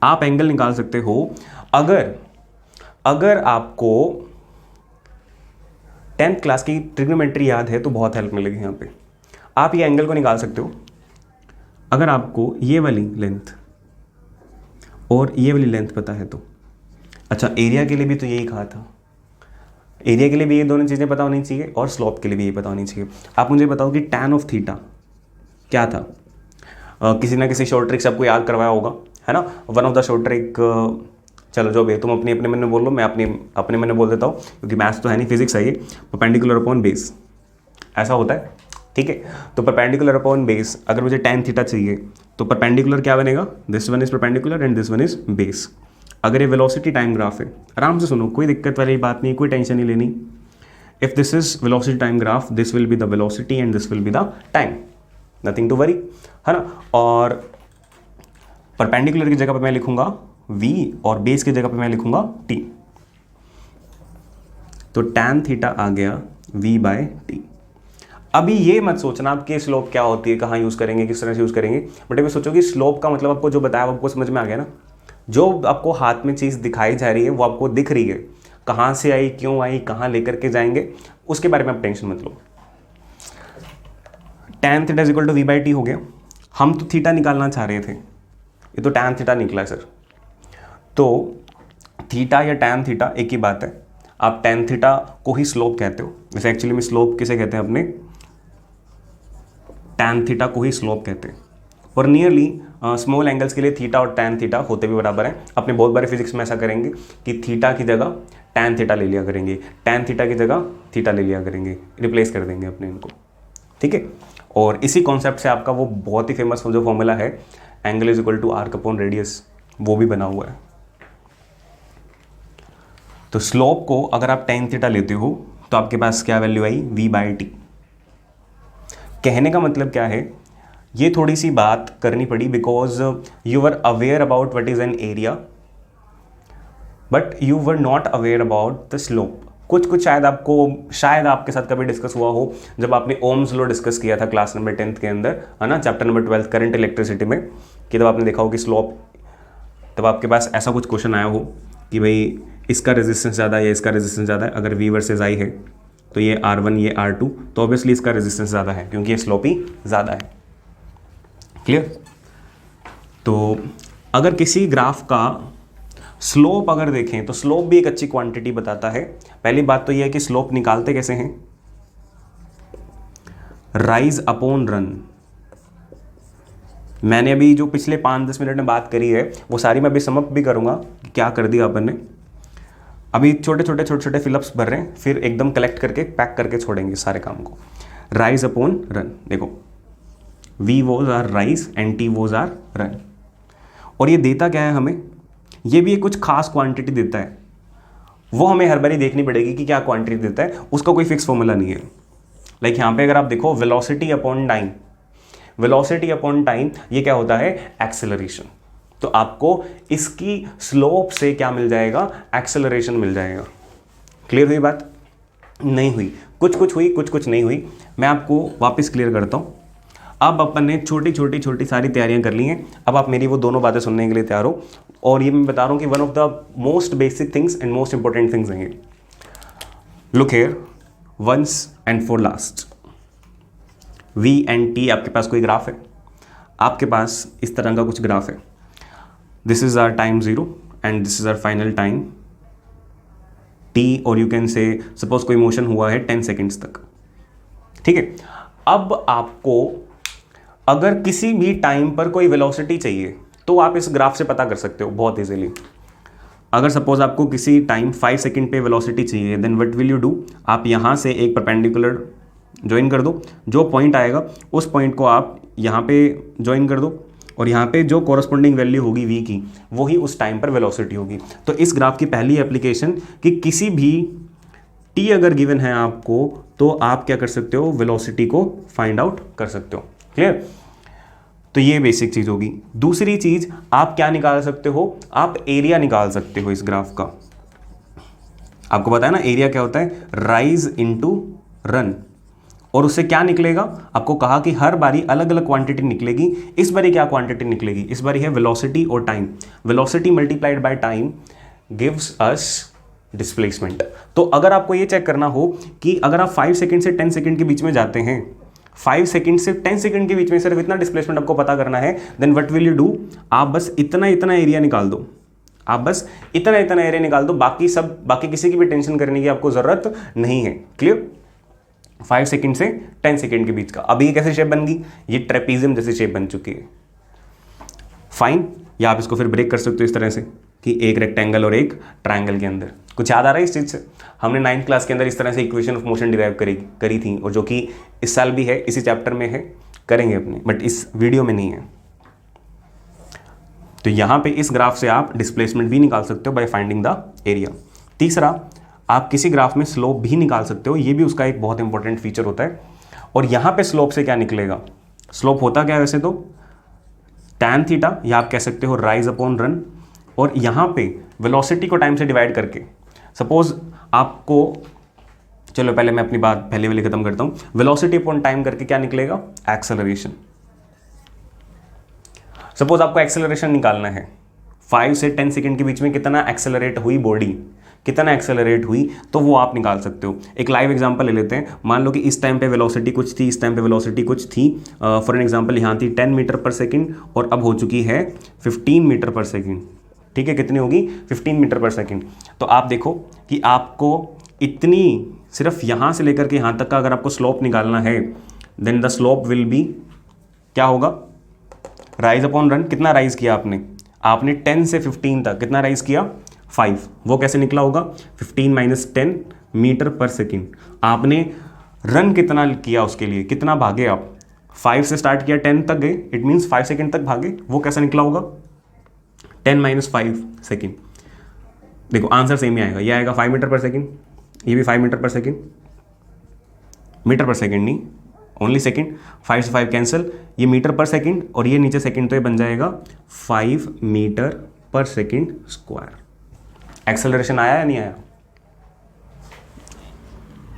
आप एंगल निकाल सकते हो अगर आपको 10th क्लास की ट्रिग्नोमेट्री याद है तो बहुत हेल्प मिलेगी यहाँ पे। आप ये एंगल को निकाल सकते हो अगर आपको ये वाली लेंथ और ये वाली लेंथ पता है तो। अच्छा, एरिया के लिए भी तो यही कहा था, एरिया के लिए भी ये दोनों चीज़ें पता होनी चाहिए और स्लोप के लिए भी ये पता होनी चाहिए। आप मुझे बताओ कि tan ऑफ थीटा क्या था। किसी ना किसी शॉर्ट ट्रिक से आपको याद करवाया होगा, है ना। One of the short trick, चलो जो भी, तुम अपने मन में बोल लो, मैं अपने मन में बोल देता हूँ, क्योंकि मैथ्स तो है नहीं, फिजिक्स है ये। परपेंडिकुलर अपॉन बेस ऐसा होता है, ठीक है। तो परपेंडिकुलर अपॉन बेस, अगर मुझे tan थीटा चाहिए तो परपेंडिकुलर क्या बनेगा, this one is perpendicular and this one is base. अगर ये वेलोसिटी टाइम ग्राफ है, आराम से सुनो, कोई दिक्कत वाली बात नहीं, कोई टेंशन नहीं लेनी। If this is velocity time graph, this will be the velocity and this will be the time, nothing to worry, है ना। और परपेंडिकुलर की जगह पे मैं लिखूंगा v और बेस की जगह पे मैं लिखूंगा t। तो tan थीटा आ गया v बाय टी। अभी ये मत सोचना आपकी स्लोप क्या होती है, कहाँ यूज़ करेंगे, किस तरह से यूज़ करेंगे, बट अभी सोचो कि स्लोप का मतलब आपको जो बताया आपको समझ में आ गया ना। जो आपको हाथ में चीज़ दिखाई जा रही है वो आपको दिख रही है, कहाँ से आई, क्यों आई, कहाँ लेकर के जाएंगे, उसके बारे में आप टेंशन मत लो। tan theta is equal to v by T हो गया। हम तो थीटा निकालना चाह रहे थे, ये तो tan थीटा निकला है सर। तो थीटा या tan थीटा एक ही बात है। आप tan थीटा को ही स्लोप कहते हो, वैसे एक्चुअली में स्लोप किसे कहते हैं अपने, tan थीटा को ही स्लोप कहते हैं। और नियरली स्मॉल एंगल्स के लिए थीटा और tan थीटा होते भी बराबर हैं। अपने बहुत बारे फिजिक्स में ऐसा करेंगे कि थीटा की जगह tan थीटा ले लिया करेंगे, tan थीटा की जगह थीटा ले लिया करेंगे, रिप्लेस कर देंगे अपने इनको, ठीक है। और इसी कॉन्सेप्ट से आपका वो बहुत ही फेमस जो फॉर्मूला है, angle is equal to arc upon radius, वो भी बना हुआ है। तो स्लोप को अगर आप tan थीटा लेते हो तो आपके पास क्या value I, v by T. कहने का मतलब क्या है, ये थोड़ी सी बात करनी पड़ी because you were aware about what is an area but you were not aware about the slope. कुछ शायद आपके साथ कभी डिस्कस हुआ हो जब आपने ओम्स लॉ डिस्कस किया था क्लास नंबर 10th के अंदर, है ना, चैप्टर नंबर 12 करंट इलेक्ट्रिसिटी में, कि तब आपने देखा हो कि स्लोप, तब आपके पास ऐसा कुछ क्वेश्चन आया हो कि भाई इसका रेजिस्टेंस ज़्यादा है या इसका रेजिस्टेंस ज़्यादा है। अगर V वर्सेस I है तो ये R1 ये R2, तो ऑब्वियसली इसका रेजिस्टेंस ज़्यादा है क्योंकि ये स्लोप ही ज़्यादा है। क्लियर। तो अगर किसी ग्राफ का स्लोप अगर देखें तो स्लोप भी एक अच्छी क्वांटिटी बताता है। पहली बात तो यह है कि स्लोप निकालते कैसे हैं, राइज अपॉन रन। मैंने अभी जो पिछले 5-10 मिनट में बात करी है वो सारी मैं अभी समअप भी करूंगा, क्या कर दिया अपन ने। अभी छोटे छोटे फिलअप्स भर रहे हैं, फिर एकदम कलेक्ट करके पैक करके छोड़ेंगे सारे काम को। राइज अपॉन रन, देखो v was our rise and t was our run. और ये देता क्या है हमें, ये भी एक कुछ खास क्वांटिटी देता है, वो हमें हर बारी देखनी पड़ेगी कि क्या क्वांटिटी देता है, उसका कोई फिक्स फॉर्मूला नहीं है। लाइक यहाँ पे अगर आप देखो velocity upon time, velocity upon time ये क्या होता है, एक्सेलरेशन। तो आपको इसकी स्लोप से क्या मिल जाएगा, एक्सेलरेशन मिल जाएगा। क्लियर हुई बात? नहीं हुई, कुछ कुछ हुई, कुछ कुछ नहीं हुई। मैं आपको वापस क्लियर करता हूँ। अब अपन ने छोटी छोटी छोटी सारी तैयारियां कर ली हैं, अब आप मेरी वो दोनों बातें सुनने के लिए तैयार हो। और ये मैं बता रहा हूँ कि one of the most basic things and most important things हैं। Look here, once and for last, v and t आपके पास कोई ग्राफ है, आपके पास इस तरह का कुछ ग्राफ है। This is our time 0 and this is our final time t, और यू कैन से सपोज कोई मोशन हुआ है 10 सेकेंड्स तक, ठीक है। अब आपको अगर किसी भी टाइम पर कोई वेलोसिटी चाहिए तो आप इस ग्राफ से पता कर सकते हो बहुत इजीली। अगर सपोज आपको किसी टाइम 5 सेकंड पे वेलोसिटी चाहिए, then what will you do, आप यहाँ से एक परपेंडिकुलर ज्वाइन कर दो, जो पॉइंट आएगा उस पॉइंट को आप यहाँ पे ज्वाइन कर दो, और यहाँ पे जो कॉरस्पॉन्डिंग वैल्यू होगी v की, वही उस टाइम पर वेलोसिटी होगी। तो इस ग्राफ की पहली एप्लीकेशन कि किसी भी t अगर गिवन है आपको, तो आप क्या कर सकते हो, वेलोसिटी को फाइंड आउट कर सकते हो। क्लियर? तो ये बेसिक चीज होगी। दूसरी चीज आप क्या निकाल सकते हो, आप एरिया निकाल सकते हो इस ग्राफ का। आपको पता है ना एरिया क्या होता है, राइज इनटू रन। और उससे क्या निकलेगा, आपको कहा कि हर बारी अलग अलग क्वांटिटी निकलेगी। इस बारी क्या क्वांटिटी निकलेगी, इस बारी है वेलोसिटी और time. Velocity multiplied by time gives us displacement. तो अगर आपको ये चेक करना हो कि अगर आप 5 सेकंड से 10 सेकंड के बीच में जाते हैं, 5 सेकंड से 10 सेकंड के बीच में सिर्फ इतना डिस्प्लेसमेंट आपको पता करना है, then what will you do, आप बस इतना इतना एरिया निकाल दो, आप बस इतना इतना एरिया निकाल दो, बाकी किसी की भी टेंशन करने की आपको जरूरत नहीं है। क्लियर? 5 सेकंड से 10 सेकंड के बीच का। अभी ये कैसे शेप बन गई, ये ट्रेपीजियम जैसी शेप बन चुकी है। फाइन, या आप इसको फिर ब्रेक कर सकते हो इस तरह से कि एक रेक्टेंगल और एक ट्रायंगल के अंदर। कुछ याद आ रहा है इस चीज़ से? हमने 9th क्लास के अंदर इस तरह से इक्वेशन ऑफ मोशन डिराइव करी थी, और जो कि इस साल भी है, इसी चैप्टर में है, करेंगे अपने, बट इस वीडियो में नहीं है। तो यहाँ पे इस ग्राफ से आप डिस्प्लेसमेंट भी निकाल सकते हो बाय फाइंडिंग द एरिया। तीसरा, आप किसी ग्राफ में स्लोप भी निकाल सकते हो, ये भी उसका एक बहुत इंपॉर्टेंट फीचर होता है। और यहाँ पे स्लोप से क्या निकलेगा, स्लोप होता क्या है वैसे तो tan थीटा, या आप कह सकते हो राइज अपॉन रन। और यहाँ पे वेलोसिटी को टाइम से डिवाइड करके, सपोज आपको, चलो पहले मैं अपनी बात पहले वाली खत्म करता हूँ। वेलोसिटी अपॉन टाइम करके क्या निकलेगा, एक्सेलरेशन। सपोज आपको एक्सेलरेशन निकालना है, 5 से 10 सेकंड के बीच में कितना एक्सेलरेट हुई बॉडी, कितना एक्सेलरेट हुई, तो वो आप निकाल सकते हो। एक लाइव एग्जांपल ले लेते हैं। मान लो कि इस टाइम पे वेलोसिटी कुछ थी, इस टाइम पे वेलोसिटी कुछ थी। फॉर एन एग्जांपल यहाँ थी 10 मीटर पर सेकंड, और अब हो चुकी है 15 मीटर पर सेकंड। ठीक है, कितनी होगी, 15 मीटर पर सेकंड। तो आप देखो कि आपको इतनी, सिर्फ यहाँ से लेकर के यहाँ तक का अगर आपको स्लोप निकालना है, then the slope will be, क्या होगा, राइज अपॉन रन। कितना राइज किया आपने 10 से 15 तक कितना राइज किया, 5। वो कैसे निकला होगा, 15 माइनस 10 मीटर पर सेकेंड। आपने रन कितना किया, उसके लिए कितना भागे आप, 5 से स्टार्ट किया 10 तक गए, इट मीन्स 5 सेकेंड तक भागे। वो कैसा निकला होगा, 10 माइनस 5 सेकेंड। देखो आंसर सेम ही आएगा, ये आएगा 5 मीटर पर सेकेंड, ये भी 5 मीटर पर सेकेंड, मीटर पर सेकेंड नहीं, ओनली सेकेंड। 5 से 5 कैंसिल, ये मीटर पर सेकेंड और ये नीचे सेकेंड, तो ये बन जाएगा 5 मीटर पर सेकेंड स्क्वायर। एक्सेलरेशन आया या नहीं आया,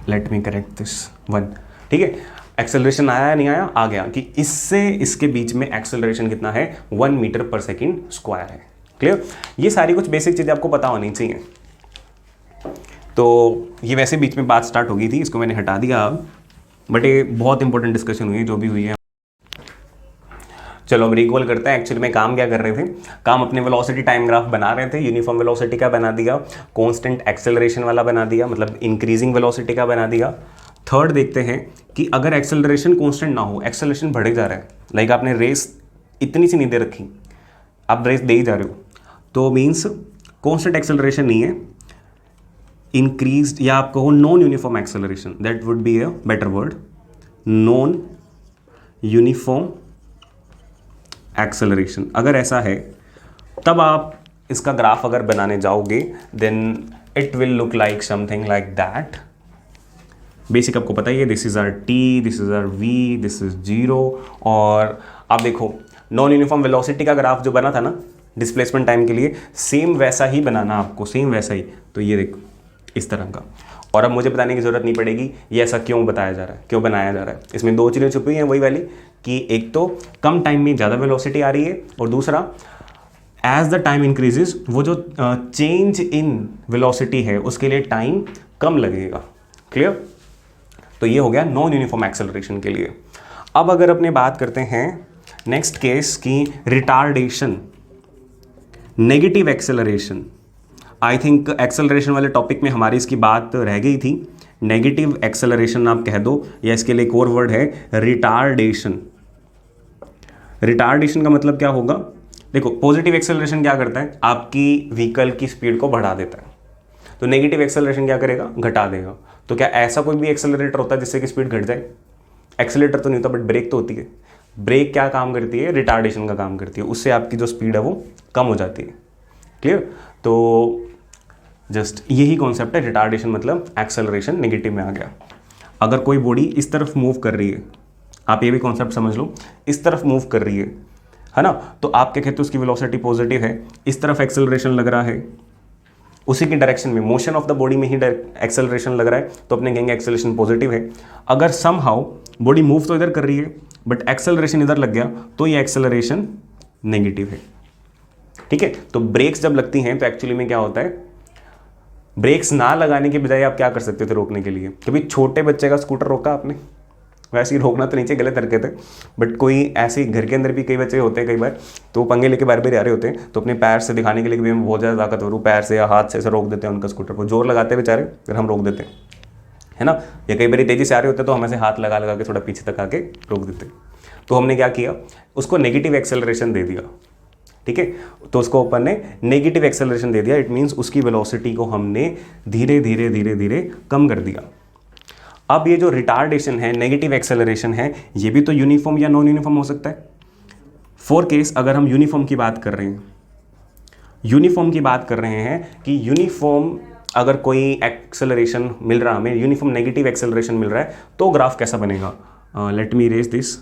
let me correct this one. ठीक है, एक्सेलरेशन आया या नहीं आया, आ गया कि इससे इसके बीच में एक्सेलरेशन कितना है, 1 मीटर पर सेकेंड स्क्वायर है। क्लियर? ये सारी कुछ बेसिक चीज़ें आपको पता होनी चाहिए। तो ये वैसे बीच में बात स्टार्ट हो गई थी, इसको मैंने हटा दिया अब, बट ये बहुत इंपॉर्टेंट डिस्कशन हुई है जो भी हुई है। चलो अब रिकॉल करते हैं एक्चुअली में काम क्या कर रहे थे। काम अपने वेलोसिटी टाइम ग्राफ बना रहे थे। यूनिफॉर्म वेलोसिटी का बना दिया, कांस्टेंट एक्सेलरेशन वाला बना दिया, मतलब इंक्रीजिंग वेलोसिटी का बना दिया। थर्ड देखते हैं कि अगर एक्सेलरेशन कांस्टेंट ना हो, एक्सेलरेशन बढ़े जा रहा है, लाइक आपने रेस इतनी सी नहीं दे रखी, आप रेस दे ही जा रहे हो, तो मीन्स कांस्टेंट एक्सेलरेशन नहीं है, इंक्रीज्ड, या आप कहो non uniform acceleration, that would be a better word. Non uniform acceleration. अगर ऐसा है तब आप इसका ग्राफ अगर बनाने जाओगे then it will look like something like that. Basic आपको पता ही है, this is our T, this is our V, this is zero. और आप देखो नॉन यूनिफॉर्म वेलोसिटी का ग्राफ जो बना था ना डिस्प्लेसमेंट टाइम के लिए, सेम वैसा ही बनाना आपको, सेम वैसा ही। तो ये देखो इस तरह का। और अब मुझे बताने की ज़रूरत नहीं पड़ेगी ये ऐसा क्यों बताया जा रहा है, क्यों बनाया जा रहा है। इसमें दो चीज़ें छुपी हैं वही वाली कि एक तो कम टाइम में ज़्यादा वेलोसिटी आ रही है, और दूसरा एज द टाइम इंक्रीजेज वो जो चेंज इन वेलोसिटी है उसके लिए टाइम कम लगेगा। क्लियर? तो ये हो गया नॉन यूनिफॉर्म एक्सेलरेशन के लिए। अब अगर अपने बात करते हैं नेक्स्ट केस की retardation, negative acceleration. I think acceleration वाले टॉपिक में हमारी इसकी बात रह गई थी। नेगेटिव एक्सेलरेशन आप कह दो, या इसके लिए एक और वर्ड है रिटार्डेशन। रिटार्डेशन का मतलब क्या होगा? देखो पॉजिटिव एक्सेलरेशन क्या करता है, आपकी व्हीकल की स्पीड को बढ़ा देता है, तो नेगेटिव एक्सेलरेशन क्या करेगा, घटा देगा। तो क्या ऐसा कोई भी एक्सेलरेटर होता है जिससे कि स्पीड घट जाए? एक्सेलरेटर तो नहीं होता, बट ब्रेक तो होती है। ब्रेक क्या काम करती है? रिटार्डेशन का काम करती है, उससे आपकी जो स्पीड है वो कम हो जाती है। क्लियर? तो जस्ट यही कॉन्सेप्ट है, रिटार्डेशन मतलब एक्सेलरेशन नेगेटिव में आ गया। अगर कोई बॉडी इस तरफ मूव कर रही है, आप ये भी कॉन्सेप्ट समझ लो, इस तरफ मूव कर रही है ना, तो आप क्या कहते हो उसकी वेलोसिटी पॉजिटिव है, इस तरफ एक्सेलरेशन लग रहा है, उसी की डायरेक्शन में मोशन ऑफ द बॉडी में ही एक्सेलरेशन लग रहा है, तो अपने कहेंगे एक्सेलरेशन पॉजिटिव है। अगर समहाउ बॉडी मूव तो इधर कर रही है बट एक्सेलरेशन इधर लग गया तो ये एक्सेलरेशन नेगेटिव है। ठीक है? तो ब्रेक्स जब लगती हैं तो एक्चुअली में क्या होता है, ब्रेक्स ना लगाने के बजाय आप क्या कर सकते थे रोकने के लिए? कभी छोटे बच्चे का स्कूटर रोका आपने? वैसे ही रोकना तो नीचे गलत हरकत है, बट कोई ऐसे घर के अंदर भी कई बच्चे होते हैं, कई बार तो पंगे लेके बार बार आ रहे होते हैं, तो अपने पैर से दिखाने के लिए भी हम बहुत ज़्यादा ताकतवर हूँ, पैर से या हाथ से ऐसे रोक देते हैं उनका स्कूटर को, जोर लगाते हैं बेचारे, फिर हम रोक देते हैं, है ना। या कई बार तेज़ी से आ रहे होते हैं तो हम ऐसे हाथ लगा लगा के थोड़ा पीछे तक आके रोक देते हैं। तो हमने क्या किया, उसको नेगेटिव एक्सेलरेशन दे दिया। ठीक है? तो उसको अपन ने नेगेटिव एक्सेलरेशन दे दिया, इट मीन्स उसकी वेलोसिटी को हमने धीरे धीरे धीरे धीरे कम कर दिया। अब ये जो रिटार्डेशन है, नेगेटिव एक्सेलरेशन है, ये भी तो यूनिफॉर्म या नॉन यूनिफॉर्म हो सकता है। फॉर केस अगर हम यूनिफॉर्म की बात कर रहे हैं, यूनिफॉर्म की बात कर रहे हैं कि यूनिफॉर्म अगर कोई एक्सेलरेशन मिल रहा, हमें यूनिफॉर्म नेगेटिव एक्सेलरेशन मिल रहा है, तो ग्राफ कैसा बनेगा? लेट मी इरेज दिस,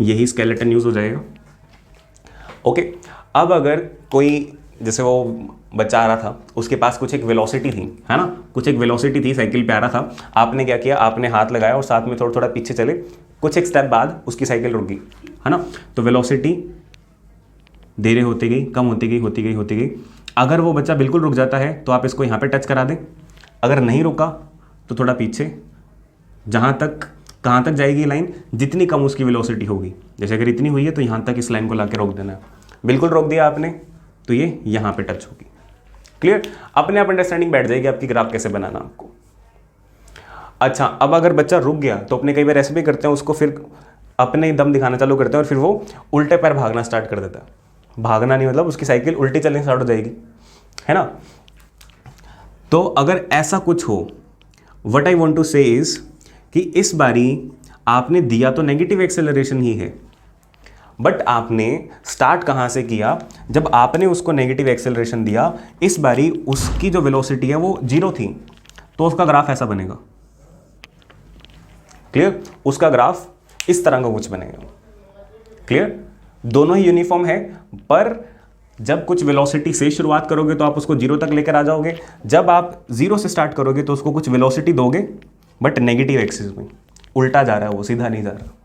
यही स्केलेटन यूज हो जाएगा। ओके, अब अगर कोई, जैसे वो बच्चा आ रहा था, उसके पास कुछ एक वेलोसिटी थी, है ना, कुछ एक वेलोसिटी थी, साइकिल पे आ रहा था, आपने क्या किया, आपने हाथ लगाया और साथ में थोड़ा थोड़ा पीछे चले, कुछ एक स्टेप बाद उसकी साइकिल रुक गई, है ना। तो वेलोसिटी धीरे होती गई, कम होती गई, होती गई, होती गई। अगर वो बच्चा बिल्कुल रुक जाता है तो आप इसको यहाँ पे टच करा दें, अगर नहीं रुका तो थोड़ा पीछे, जहाँ तक, कहाँ तक जाएगी लाइन, जितनी कम उसकी वेलोसिटी होगी। जैसे अगर इतनी हुई है तो यहाँ तक इस लाइन को ला के रोक देना है। बिल्कुल रोक दिया आपने तो ये यहाँ पे टच होगी। क्लियर? अपने आप अंडरस्टैंडिंग बैठ जाएगी आपकी ग्राफ कैसे बनाना आपको। अच्छा, अब अगर बच्चा रुक गया तो अपने कई बार ऐसे भी करते हैं, उसको फिर अपने दम दिखाना चालू करते हैं और फिर वो उल्टे पैर भागना स्टार्ट कर देता है। भागना नहीं मतलब उसकी साइकिल उल्टी चलनी स्टार्ट हो जाएगी, है ना। तो अगर ऐसा कुछ हो, व्हाट आई वांट टू से इज कि इस बारी आपने दिया तो नेगेटिव एक्सेलरेशन ही है, बट आपने स्टार्ट कहां से किया, जब आपने उसको नेगेटिव एक्सेलरेशन दिया, इस बारी उसकी जो वेलोसिटी है वो 0 थी, तो उसका ग्राफ ऐसा बनेगा। क्लियर? उसका ग्राफ इस तरह का कुछ बनेगा। क्लियर? दोनों ही यूनिफॉर्म है, पर जब कुछ वेलोसिटी से शुरुआत करोगे तो आप उसको 0 तक लेकर आ जाओगे, जब आप 0 से स्टार्ट करोगे तो उसको कुछ वेलोसिटी दोगे, बट नेगेटिव एक्सिस में उल्टा जा रहा है, वो सीधा नहीं जा रहा।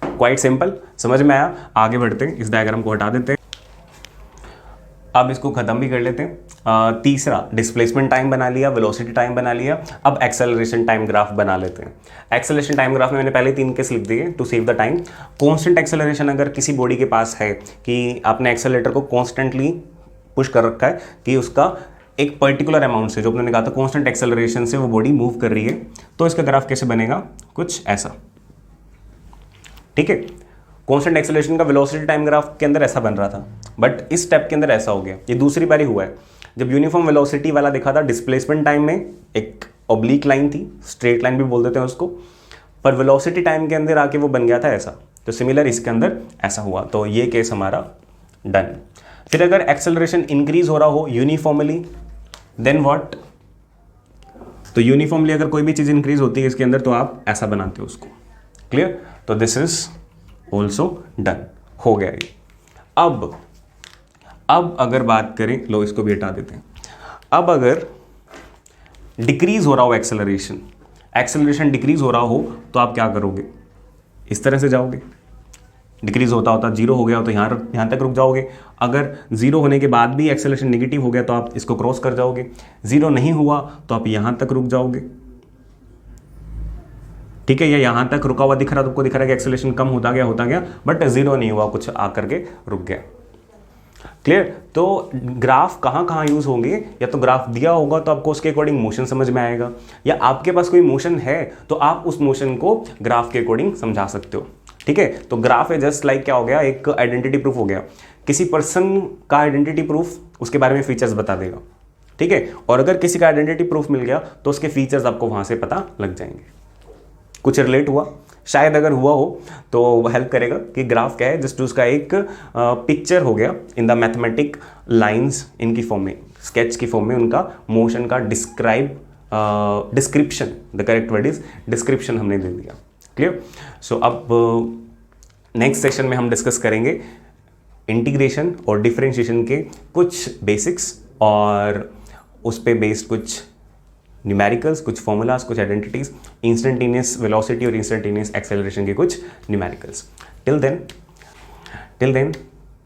क्वाइट सिंपल, समझ में आया? आगे बढ़ते हैं, इस डायग्राम को हटा देते हैं, अब इसको खत्म भी कर लेते हैं। तीसरा, डिस्प्लेसमेंट टाइम बना लिया, वेलोसिटी टाइम बना लिया, अब एक्सेलरेशन टाइम ग्राफ बना लेते हैं। एक्सेलरेशन टाइम ग्राफ में मैंने पहले 3 केस लिख दिए to save the time. Constant acceleration अगर किसी बॉडी के पास है कि आपने एक्सेलरेटर को कॉन्स्टेंटली पुश कर रखा है कि उसका एक पर्टिकुलर अमाउंट से, जो अपने कहा था कांस्टेंट एक्सेलरेशन से वो बॉडी मूव कर रही है, तो इसका ग्राफ कैसे बनेगा? कुछ ऐसा। ठीक है? कांस्टेंट एक्सेलरेशन का वेलोसिटी टाइम ग्राफ के अंदर ऐसा बन रहा था, बट इस स्टेप के अंदर ऐसा हो गया। ये दूसरी बारी हुआ है। जब यूनिफॉर्म वेलोसिटी वाला देखा था डिस्प्लेसमेंट टाइम में, एक ऑब्लिक लाइन थी, स्ट्रेट लाइन भी बोल देते हैं उसको, पर वेलोसिटी टाइम के अंदर आके वो बन गया था ऐसा। तो सिमिलर इसके अंदर ऐसा हुआ, तो ये केस हमारा डन। फिर अगर एक्सेलरेशन इंक्रीज हो रहा हो यूनिफॉर्मली, देन व्हाट? तो यूनिफॉर्मली अगर कोई भी चीज़ इंक्रीज होती है इसके अंदर तो आप ऐसा बनाते हो उसको। क्लियर? तो दिस इज ऑल्सो डन, हो गया ये। अब अगर बात करें, लो इसको भी हटा देते हैं। अब अगर डिक्रीज हो रहा हो एक्सेलरेशन डिक्रीज हो रहा हो तो आप क्या करोगे? इस तरह से जाओगे। डिक्रीज होता होता जीरो हो गया तो यहाँ तक रुक जाओगे। अगर जीरो होने के बाद भी एक्सेलरेशन नेगेटिव हो गया तो आप इसको क्रॉस कर जाओगे। जीरो नहीं हुआ तो आप यहाँ तक रुक जाओगे, ठीक है? या यहाँ तक रुका हुआ दिख रहा तो आपको दिख रहा है कि एक्सेलरेशन कम होता गया, बट जीरो नहीं हुआ, कुछ आकर के रुक गया। क्लियर? तो ग्राफ कहाँ कहाँ यूज होंगे? या तो ग्राफ दिया होगा तो आपको उसके अकॉर्डिंग मोशन समझ में आएगा, या आपके पास कोई मोशन है तो आप उस मोशन को ग्राफ के अकॉर्डिंग समझा सकते हो, ठीक है? तो ग्राफ है जस्ट लाइक क्या हो गया, एक आइडेंटिटी प्रूफ हो गया। किसी पर्सन का आइडेंटिटी प्रूफ उसके बारे में फीचर्स बता देगा, ठीक है? और अगर किसी का आइडेंटिटी प्रूफ मिल गया तो उसके फीचर्स आपको वहां से पता लग जाएंगे। कुछ रिलेट हुआ? शायद अगर हुआ हो तो हेल्प करेगा कि ग्राफ क्या है। जस्ट उसका एक पिक्चर हो गया इन द मैथमेटिक लाइंस, इनकी फॉर्म में, स्केच की फॉर्म में उनका मोशन का description, the correct word is description हमने दे दिया। क्लियर? सो अब नेक्स्ट सेशन में हम डिस्कस करेंगे इंटीग्रेशन और डिफरेंशिएशन के कुछ बेसिक्स और उस पे बेस्ड कुछ न्यूमेरिकल्स, कुछ फॉर्मूलाज, कुछ आइडेंटिटीज, इंस्टेंटेनियस वेलोसिटी और इंस्टेंटेनियस एक्सेलरेशन के कुछ numericals. Till then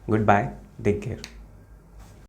goodbye, take care.